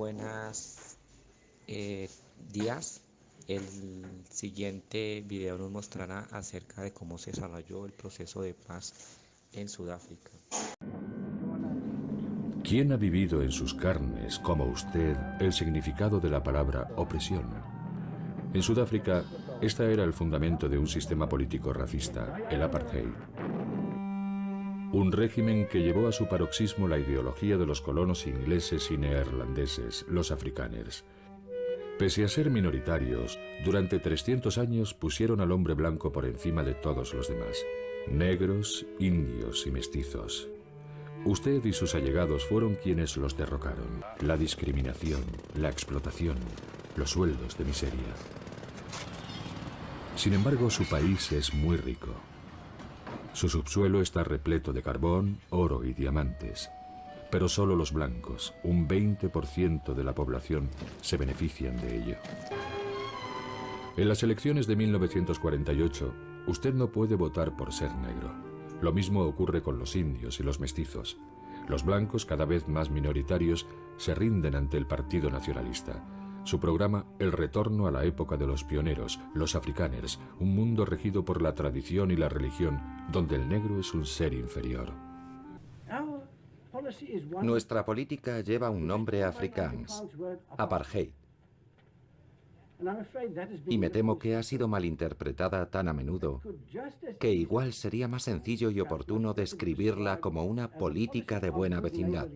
Buenas días. El siguiente video nos mostrará acerca de cómo se desarrolló el proceso de paz en Sudáfrica. ¿Quién ha vivido en sus carnes, como usted, el significado de la palabra opresión? En Sudáfrica, esta era el fundamento de un sistema político racista, el apartheid. Un régimen que llevó a su paroxismo la ideología de los colonos ingleses y neerlandeses, los afrikaners. Pese a ser minoritarios, durante 300 años pusieron al hombre blanco por encima de todos los demás. Negros, indios y mestizos. Usted y sus allegados fueron quienes los derrocaron. La discriminación, la explotación, los sueldos de miseria. Sin embargo, su país es muy rico. Su subsuelo está repleto de carbón, oro y diamantes. Pero solo los blancos, un 20% de la población, se benefician de ello. En las elecciones de 1948, usted no puede votar por ser negro. Lo mismo ocurre con los indios y los mestizos. Los blancos, cada vez más minoritarios, se rinden ante el Partido Nacionalista. Su programa, el retorno a la época de los pioneros, los afrikaners, un mundo regido por la tradición y la religión, donde el negro es un ser inferior. Nuestra política lleva un nombre afrikaans, apartheid. Y me temo que ha sido malinterpretada tan a menudo que igual sería más sencillo y oportuno describirla como una política de buena vecindad.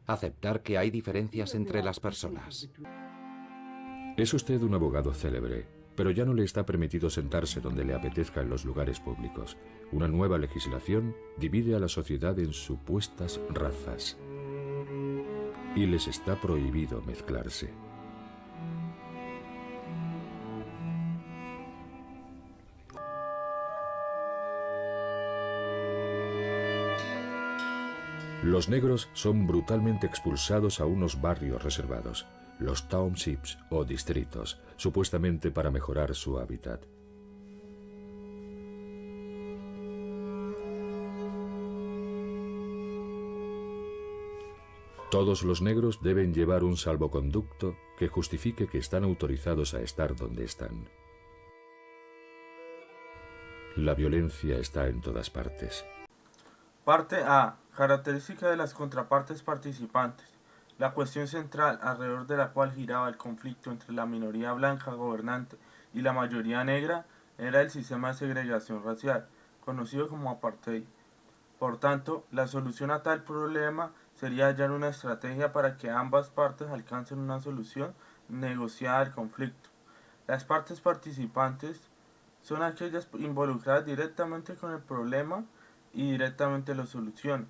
Aceptar que hay diferencias entre las personas. Es usted un abogado célebre, pero ya no le está permitido sentarse donde le apetezca en los lugares públicos. Una nueva legislación divide a la sociedad en supuestas razas. Y les está prohibido mezclarse. Los negros son brutalmente expulsados a unos barrios reservados, los townships o distritos, supuestamente para mejorar su hábitat. Todos los negros deben llevar un salvoconducto que justifique que están autorizados a estar donde están. La violencia está en todas partes. Parte A. Característica de las contrapartes participantes. La cuestión central alrededor de la cual giraba el conflicto entre la minoría blanca gobernante y la mayoría negra era el sistema de segregación racial, conocido como apartheid. Por tanto, la solución a tal problema sería hallar una estrategia para que ambas partes alcancen una solución negociada del conflicto. Las partes participantes son aquellas involucradas directamente con el problema y directamente lo solucionan.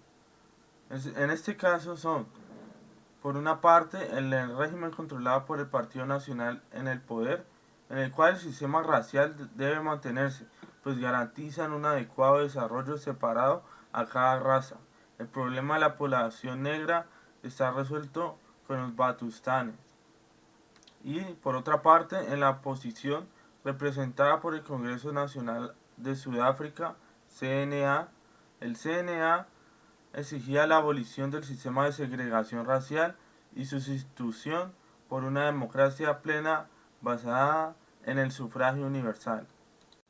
En este caso son, por una parte, el régimen controlado por el Partido Nacional en el poder, en el cual el sistema racial debe mantenerse, pues garantizan un adecuado desarrollo separado a cada raza. El problema de la población negra está resuelto con los batustanes. Y, por otra parte, en la oposición, representada por el Congreso Nacional de Sudáfrica, CNA, el CNA exigía la abolición del sistema de segregación racial y su sustitución por una democracia plena basada en el sufragio universal.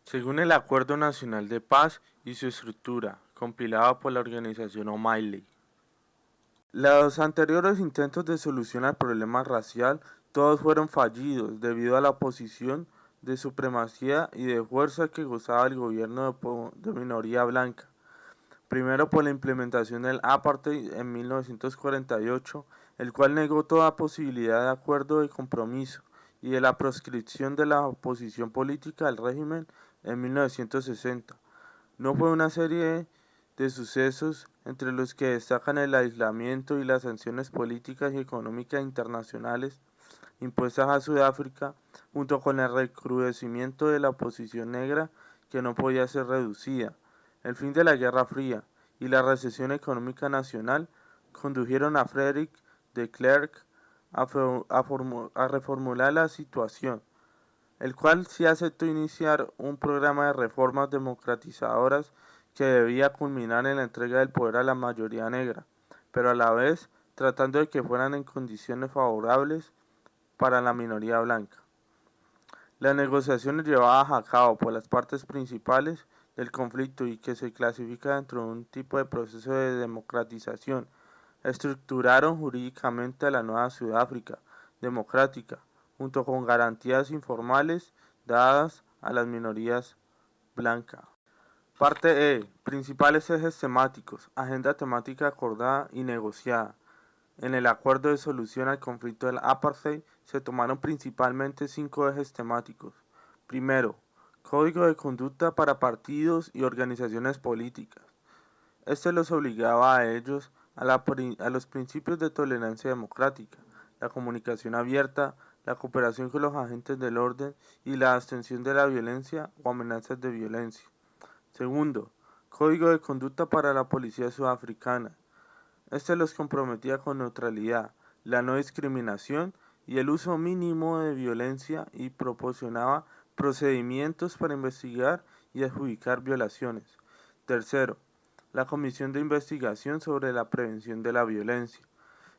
Según el Acuerdo Nacional de Paz y su estructura, compilado por la organización O'Malley. Los anteriores intentos de solución al problema racial todos fueron fallidos debido a la oposición de supremacía y de fuerza que gozaba el gobierno de minoría blanca. Primero por la implementación del apartheid en 1948, el cual negó toda posibilidad de acuerdo de compromiso, y de la proscripción de la oposición política al régimen en 1960. No fue una serie de sucesos entre los que destacan el aislamiento y las sanciones políticas y económicas internacionales impuestas a Sudáfrica, junto con el recrudecimiento de la oposición negra que no podía ser reducida. El fin de la Guerra Fría y la recesión económica nacional condujeron a Frederick de Klerk a reformular la situación, el cual sí aceptó iniciar un programa de reformas democratizadoras que debía culminar en la entrega del poder a la mayoría negra, pero a la vez tratando de que fueran en condiciones favorables para la minoría blanca. Las negociaciones llevadas a cabo por las partes principales del conflicto y que se clasifica dentro de un tipo de proceso de democratización estructuraron jurídicamente a la nueva Sudáfrica democrática, junto con garantías informales dadas a las minorías blancas. Parte E. Principales ejes temáticos. Agenda temática acordada y negociada. En el acuerdo de solución al conflicto del apartheid se tomaron principalmente 5 ejes temáticos. Primero, código de conducta para partidos y organizaciones políticas. Este los obligaba a ellos a los principios de tolerancia democrática, la comunicación abierta, la cooperación con los agentes del orden y la abstención de la violencia o amenazas de violencia. Segundo, código de conducta para la policía sudafricana. Este los comprometía con neutralidad, la no discriminación y el uso mínimo de violencia y proporcionaba procedimientos para investigar y adjudicar violaciones. Tercero, la Comisión de Investigación sobre la Prevención de la Violencia.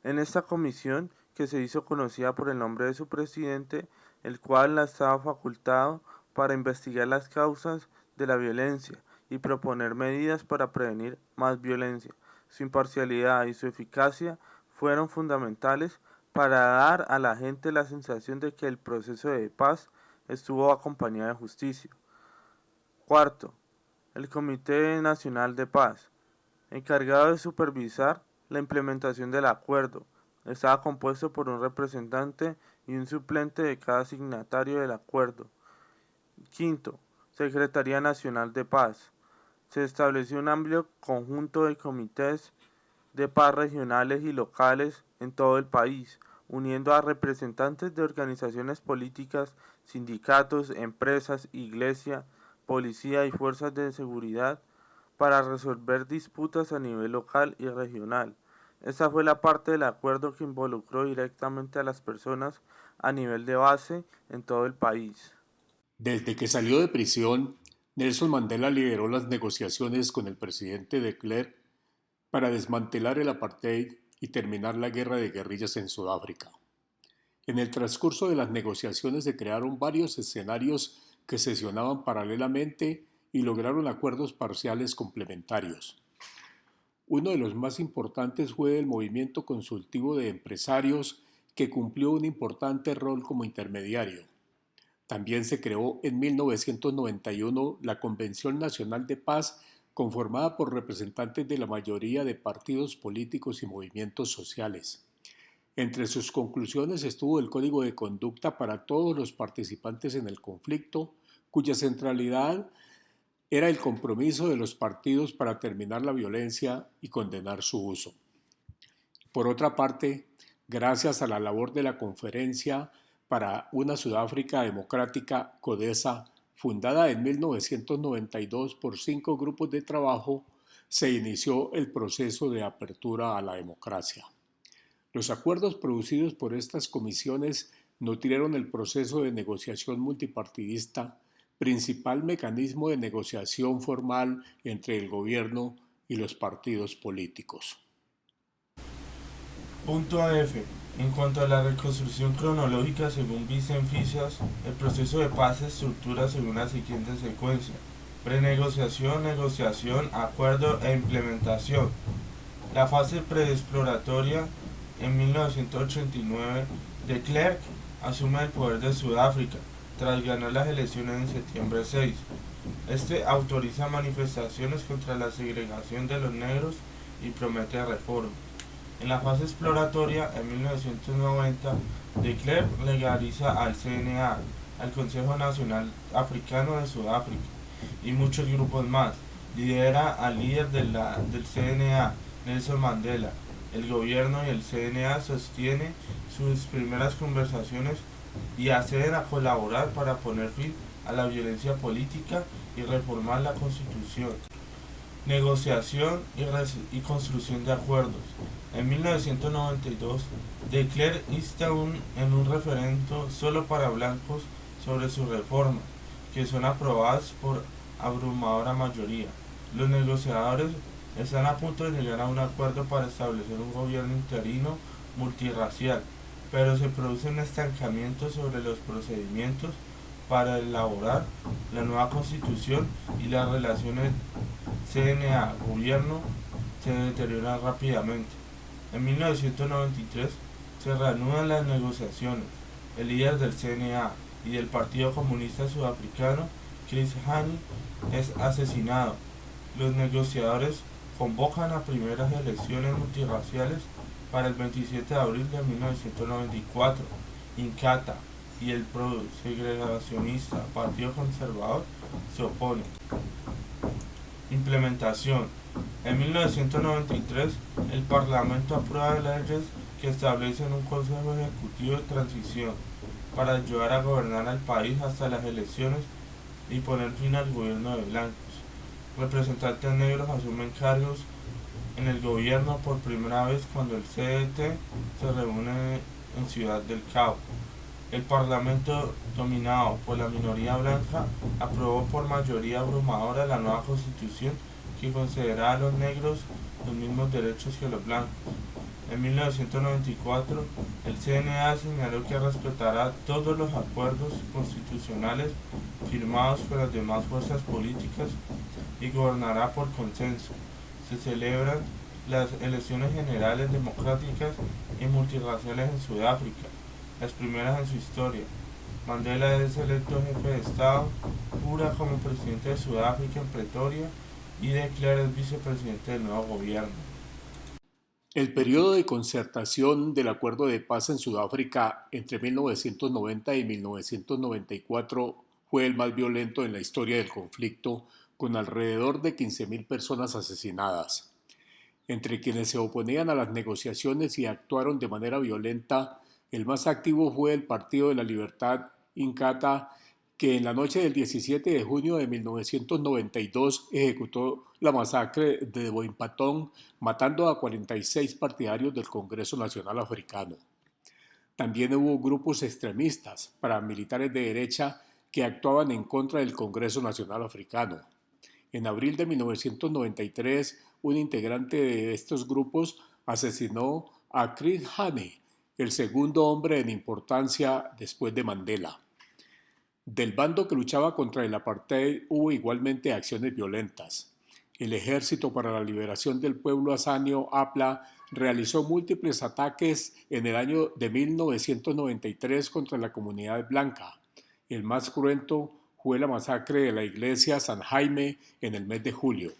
En esta comisión, que se hizo conocida por el nombre de su presidente, el cual estaba facultado para investigar las causas de la violencia y proponer medidas para prevenir más violencia. Su imparcialidad y su eficacia fueron fundamentales para dar a la gente la sensación de que el proceso de paz estuvo acompañado de justicia. Cuarto, el Comité Nacional de Paz, encargado de supervisar la implementación del acuerdo, estaba compuesto por un representante y un suplente de cada signatario del acuerdo. Quinto, Secretaría Nacional de Paz. Se estableció un amplio conjunto de comités de paz regionales y locales en todo el país, uniendo a representantes de organizaciones políticas, sindicatos, empresas, iglesia, policía y fuerzas de seguridad para resolver disputas a nivel local y regional. Esa fue la parte del acuerdo que involucró directamente a las personas a nivel de base en todo el país. Desde que salió de prisión, Nelson Mandela lideró las negociaciones con el presidente de Klerk para desmantelar el apartheid y terminar la guerra de guerrillas en Sudáfrica. En el transcurso de las negociaciones se crearon varios escenarios que sesionaban paralelamente y lograron acuerdos parciales complementarios. Uno de los más importantes fue el movimiento consultivo de empresarios, que cumplió un importante rol como intermediario. También se creó en 1991 la Convención Nacional de Paz, conformada por representantes de la mayoría de partidos políticos y movimientos sociales. Entre sus conclusiones estuvo el Código de Conducta para todos los participantes en el conflicto, cuya centralidad era el compromiso de los partidos para terminar la violencia y condenar su uso. Por otra parte, gracias a la labor de la Conferencia para una Sudáfrica Democrática, CODESA, fundada en 1992 por 5 grupos de trabajo, se inició el proceso de apertura a la democracia. Los acuerdos producidos por estas comisiones nutrieron el proceso de negociación multipartidista, principal mecanismo de negociación formal entre el gobierno y los partidos políticos. Punto F. En cuanto a la reconstrucción cronológica según Vicent Fisias, el proceso de paz se estructura según la siguiente secuencia: prenegociación, negociación, acuerdo e implementación. La fase preexploratoria. En 1989, de Klerk asume el poder de Sudáfrica, tras ganar las elecciones en septiembre 6. Este autoriza manifestaciones contra la segregación de los negros y promete reformas. En la fase exploratoria, en 1990, de Klerk legaliza al CNA, al Consejo Nacional Africano de Sudáfrica, y muchos grupos más. Lidera al líder del CNA, Nelson Mandela. El gobierno y el CNA sostienen sus primeras conversaciones y acceden a colaborar para poner fin a la violencia política y reformar la Constitución. Negociación y construcción de acuerdos. En 1992, de Klerk insta en un referendo solo para blancos sobre sus reformas, que son aprobadas por abrumadora mayoría. Los negociadores Están a punto de llegar a un acuerdo para establecer un gobierno interino multirracial, pero se produce un estancamiento sobre los procedimientos para elaborar la nueva constitución y las relaciones CNA-gobierno se deterioran rápidamente. En 1993 se reanudan las negociaciones. El líder del CNA y del Partido Comunista Sudafricano, Chris Hani, es asesinado. Los negociadores convocan a primeras elecciones multirraciales para el 27 de abril de 1994. Inkatha y el pro-segregacionista Partido Conservador se oponen. Implementación. En 1993, el Parlamento aprueba leyes que establecen un Consejo Ejecutivo de Transición para ayudar a gobernar al país hasta las elecciones y poner fin al gobierno de blancos. Representantes negros asumen cargos en el gobierno por primera vez cuando el CDT se reúne en Ciudad del Cabo. El Parlamento, dominado por la minoría blanca, aprobó por mayoría abrumadora la nueva constitución que concederá a los negros los mismos derechos que los blancos. En 1994, el CNA señaló que respetará todos los acuerdos constitucionales firmados con las demás fuerzas políticas y gobernará por consenso. Se celebran las elecciones generales democráticas y multirraciales en Sudáfrica, las primeras en su historia. Mandela es electo jefe de Estado, jura como presidente de Sudáfrica en Pretoria y de Klerk es vicepresidente del nuevo gobierno. El periodo de concertación del Acuerdo de Paz en Sudáfrica entre 1990 y 1994 fue el más violento en la historia del conflicto, con alrededor de 15.000 personas asesinadas. Entre quienes se oponían a las negociaciones y actuaron de manera violenta, el más activo fue el Partido de la Libertad, Inkatha, que en la noche del 17 de junio de 1992 ejecutó la masacre de Boipatong, matando a 46 partidarios del Congreso Nacional Africano. También hubo grupos extremistas, paramilitares de derecha, que actuaban en contra del Congreso Nacional Africano. En abril de 1993, un integrante de estos grupos asesinó a Chris Hani, el segundo hombre en importancia después de Mandela. Del bando que luchaba contra el apartheid hubo igualmente acciones violentas. El Ejército para la Liberación del Pueblo Azanio, APLA, realizó múltiples ataques en el año de 1993 contra la comunidad blanca. El más cruento fue la masacre de la iglesia San Jaime en el mes de julio.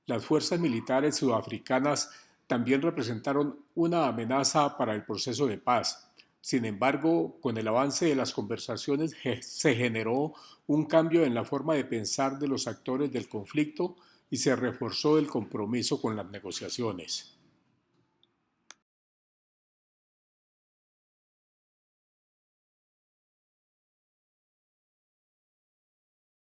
Las fuerzas militares sudafricanas también representaron una amenaza para el proceso de paz. Sin embargo, con el avance de las conversaciones se generó un cambio en la forma de pensar de los actores del conflicto y se reforzó el compromiso con las negociaciones.